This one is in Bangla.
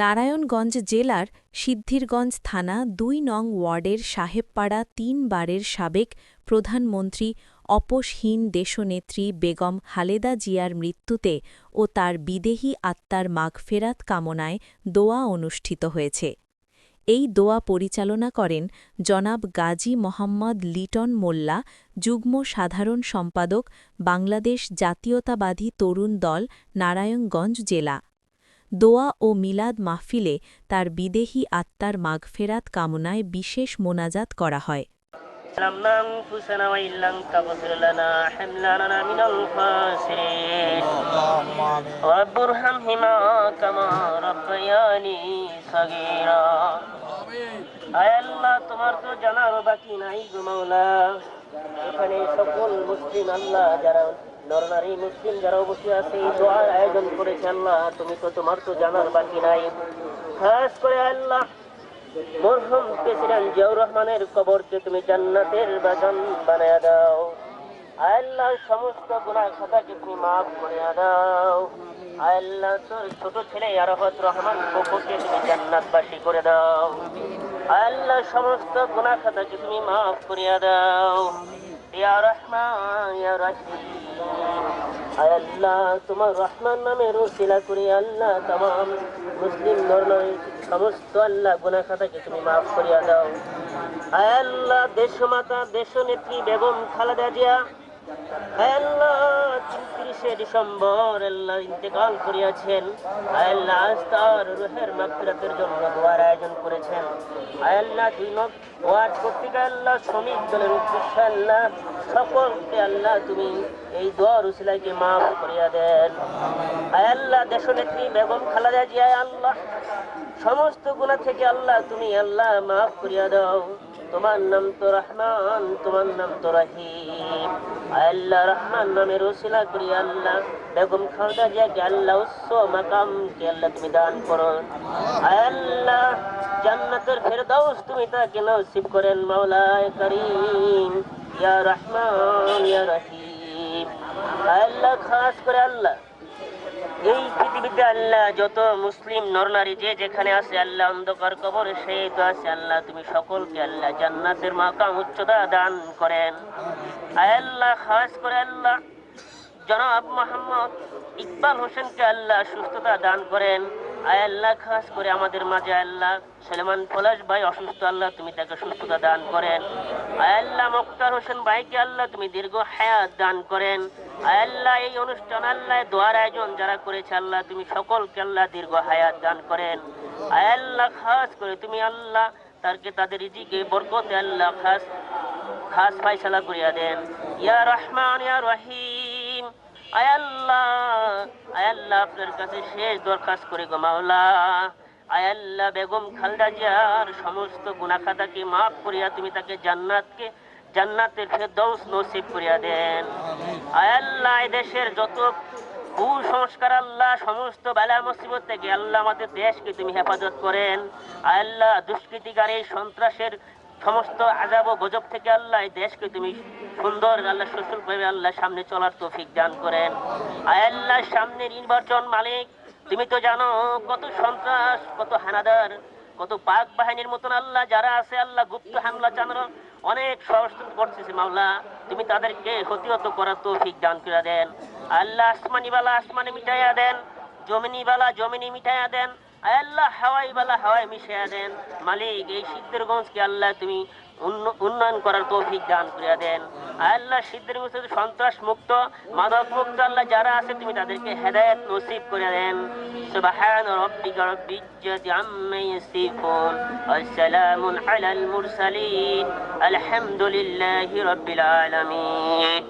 নারায়ণগঞ্জ জেলার সিদ্ধিরগঞ্জ থানা ২ নং ওয়ার্ডের সাহেবপাড়া ৩ বারের সাবেক প্রধানমন্ত্রী অপসহীন দেশনেত্রী বেগম খালেদা জিয়ার মৃত্যুতে ও তার বিদেহী আত্মার মাগফেরাত কামনায় দোয়া অনুষ্ঠিত হয়েছে। এই দোয়া পরিচালনা করেন জনাব গাজী মোহাম্মদ লিটন মোল্লা, যুগ্ম সাধারণ সম্পাদক, বাংলাদেশ জাতীয়তাবাদী তরুণ দল, নারায়ণগঞ্জ জেলা। দোয়া ও মিলাদ মাহফিলে তার বিদেহী আত্মার মাগফেরাত কামনায় বিশেষ মোনাজাত করা হয়। তোমার তো জানার বাকি নাই গো মাওলা, এখানে সকল মুসলিম আল্লাহ যারা নরনারী মুসলিম যারা বসে আছে এই দোয়ার আয়োজন করেছে আল্লাহ, তুমি তো তোমার তো জানার বাকি নাই। খাস করে আল্লাহ মরহুম প্রেসিডেন্ট জিয়াউর রহমানের কবরকে তুমি জান্নাতের বাগান বানায়া দাও। আল্লাহ সমস্ত গুনাহ খাতাকে তুমি মাফ করে দাও। আল্লাহ তোর ছোট ছেলে আরাফাত রহমান বকুকে তুমি জান্নাতবাসী করে দাও। আল্লাহ সমস্ত গুনাহ খাতাকে তুমি মাফ করে দাও। ইয়া রহমান ইয়া রহিম, আল্লাহ তোমার রহমান নামের ওসিলা করে আল্লাহ तमाम মুসলিম নরনারী সমস্ত আল্লাহ গুনাহ খাতাকে তুমি মাফ করে দাও। আল্লাহ দেশমাতা দেশনেত্রী বেগম খালেদা জিয়া আল্লাহ ৩০শে ডিসেম্বর আল্লাহ ইন্তেকাল করিয়াছেন। আল্লাহ আজ তার রূহের মাগফিরাতের জন্য দোয়ার আয়োজন করেছেন। আল্লাহ ২ নং ওয়ার্ড কর্তৃক আল্লাহ শ্রমিক দলের উদ্দেশ্যে আল্লাহ সকলকে আল্লাহ তুমি এই দোয়ার উসিলাকে মাফ করিয়া দেন। আল্লাহ দেশনেত্রী বেগম খালেদা জিয়া আল্লাহ সমস্ত গুনাহ থেকে আল্লাহ তুমি আল্লাহ মাফ করিয়া দাও। তোমার নাম তো রহমান, তোমার নাম তো রহিম। আল্লাহ রহমান নামের ওসিলা করি আল্লাহ বেগম খালেদা জিয়াকে আল্লাহ উচ্চ মাকামকে আল্লাহ তুমি দান করো। আল্লাহ জান্নাতের ফেরদাউস তুমি তাকে নসিব করেন মাওলায়ে করিম ইয়া রহমান ইয়া রহিম। আল্লাহ খাস করে আল্লাহ এই পৃথিবীতে আল্লাহ যত মুসলিম নরনারী যে যেখানে আছে আল্লাহ অন্ধকার কবরে সে তো আছে আল্লাহ তুমি সকলকে আল্লাহ জান্নাতের মাকাম উচ্চতা দান করেন। আল্লাহ খাস করে আল্লাহ জনাব মোহাম্মদ ইকবাল হোসেনকে আল্লাহ সুস্থতা দান করেন। আল্লাহ খাস করে আমাদের মাঝে আল্লাহ সুলেমান পলাশ ভাই অসুস্থ, আল্লাহ তুমি তাকে সুস্থতা দান করেন। আল্লাহ মুক্তার হোসেন ভাইকে আল্লাহ তুমি দীর্ঘ হায়াত দান করেন। আল্লাহ এই অনুষ্ঠান আল্লাহ দোয়ার আয়োজন যারা করেছে আল্লাহ তুমি সকলকে আল্লাহ দীর্ঘ হায়াত দান করেন। আল্লাহ খাস করে তুমি আল্লাহ তাদের রিজিকে বরকতে আল্লাহ খাস ফায়সালা করিয়া দেন। ইয়া রহমান ইয়া রহিম। আল্লাহ আপনার কাছে শেষ দরখাস্ত করে গো মাওলা, আল্লাহ বেগম খালেদা জিয়ার সমস্ত গুনাহ খাতাকে মাফ করিয়া তুমি তাকে জান্নাতের ফেরদাউস নসিব করিয়া দেন। আল্লাহ এই দেশের যত কুসংস্কার আল্লাহ সমস্ত বালা মুসিবত থেকে আল্লাহ আমাদের দেশকে তুমি হেফাজত করেন। আল্লাহ দুষ্কৃতিকারী সন্ত্রাসের সমস্ত আযাব ও গজব থেকে আল্লাহ এই দেশকে তুমি সুন্দর আল্লাহ সুশীলভাবে আল্লাহ সামনে চলার তৌফিক দান করেন। আল্লাহ সামনে নির্বাচন মালিক তুমি তো জানো কত সন্ত্রাস, কত হানাদার, কত পাক বাহিনীর মতন আল্লাহ যারা আছে আল্লাহ গুপ্ত হামলা চালানোর অনেক ষড়যন্ত্র করতেছে মাওলা, তুমি তাদেরকে প্রতিহত করার তৌফিক দান করে দেন। আল্লাহ আসমানি বালা আসমানে মিটাইয়া দেন, জমিনি বালা জমিনি মিটাইয়া দেন। আল্লাহ হাওয়াই বালা হাওয়াই মিশিয়ে দেন। মালিক এই সিদ্ধিরগঞ্জকে আল্লাহ তুমি উন্নয়ন করার তৌফিক দান করে দেন। আল্লাহ সিদ্ধিরগঞ্জ সন্ত্রাস মুক্ত মাদক মুক্ত আল্লাহ যারা আছে তুমি তাদেরকে হেদায়েত নসিব করে দেন। সুবহান রাব্বিকা রাব্বিল ইজ্জাতি আম্মা ইয়াসিফুন ওয়া সালামুন আলাল মুরসালিন আলহামদুলিল্লাহি রাব্বিল আলামিন।